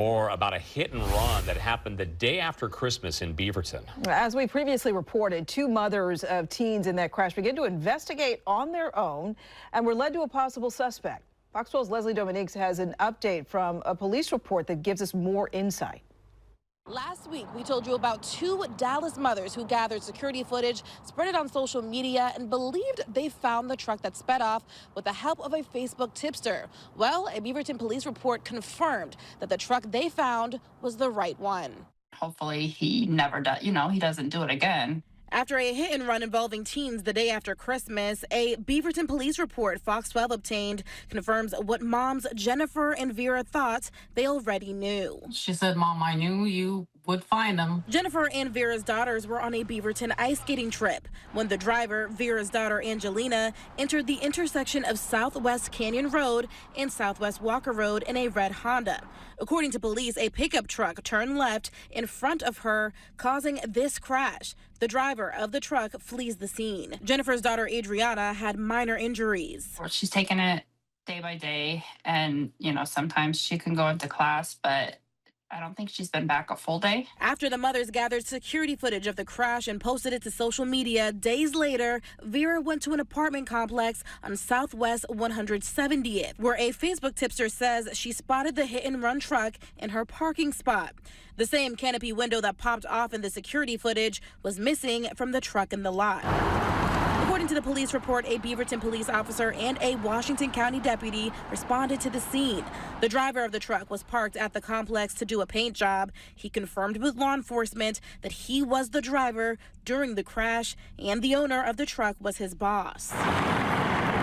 Or about a hit and run that happened the day after Christmas in Beaverton. As we previously reported, two mothers of teens in that crash began to investigate on their own and were led to a possible suspect. Fox 12's Leslie Dominique has an update from a police report that gives us more insight. Last week, we told you about two Dallas mothers who gathered security footage, spread it on social media, and believed they found the truck that sped off with the help of a Facebook tipster. Well, a Beaverton police report confirmed that the truck they found was the right one. Hopefully he never does, he doesn't do it again. After a hit and run involving teens the day after Christmas, a Beaverton police report Fox 12 obtained confirms what moms Jennifer and Vera thought they already knew. She said, "Mom, I knew you would find them." Jennifer and Vera's daughters were on a Beaverton ice skating trip when the driver, Vera's daughter Angelina, entered the intersection of Southwest Canyon Road and Southwest Walker Road in a red Honda. According to police, a pickup truck turned left in front of her, causing this crash. The driver of the truck flees the scene. Jennifer's daughter Adriana had minor injuries. She's taking it day by day, and sometimes she can go into class, but I don't think she's been back a full day. After the mothers gathered security footage of the crash and posted it to social media, days later, Vera went to an apartment complex on Southwest 170th, where a Facebook tipster says she spotted the hit-and-run truck in her parking spot. The same canopy window that popped off in the security footage was missing from the truck in the lot. According to the police report, a Beaverton police officer and a Washington County deputy responded to the scene. The driver of the truck was parked at the complex to do a paint job. He confirmed with law enforcement that he was the driver during the crash and the owner of the truck was his boss.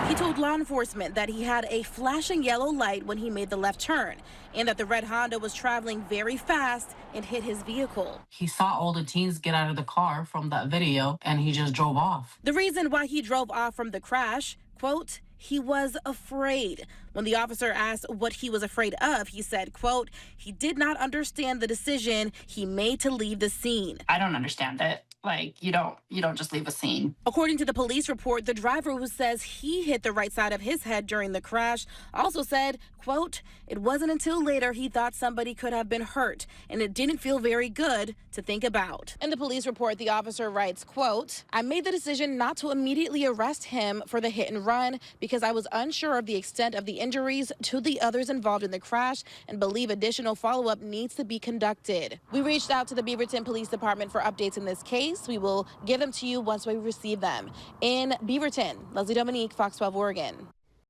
He told law enforcement that he had a flashing yellow light when he made the left turn and that the red Honda was traveling very fast and hit his vehicle. He saw all the teens get out of the car from that video, and he just drove off. The reason why he drove off from the crash, quote, he was afraid. When the officer asked what he was afraid of, he said, quote, he did not understand the decision he made to leave the scene. I don't understand it. You don't just leave a scene. According to the police report, the driver, who says he hit the right side of his head during the crash, also said, quote, it wasn't until later he thought somebody could have been hurt, and it didn't feel very good to think about. In the police report, the officer writes, quote, I made the decision not to immediately arrest him for the hit and run because I was unsure of the extent of the injuries to the others involved in the crash and believe additional follow-up needs to be conducted. We reached out to the Beaverton Police Department for updates in this case. We will give them to you once we receive them. In Beaverton, Leslie Dominique, Fox 12 Oregon.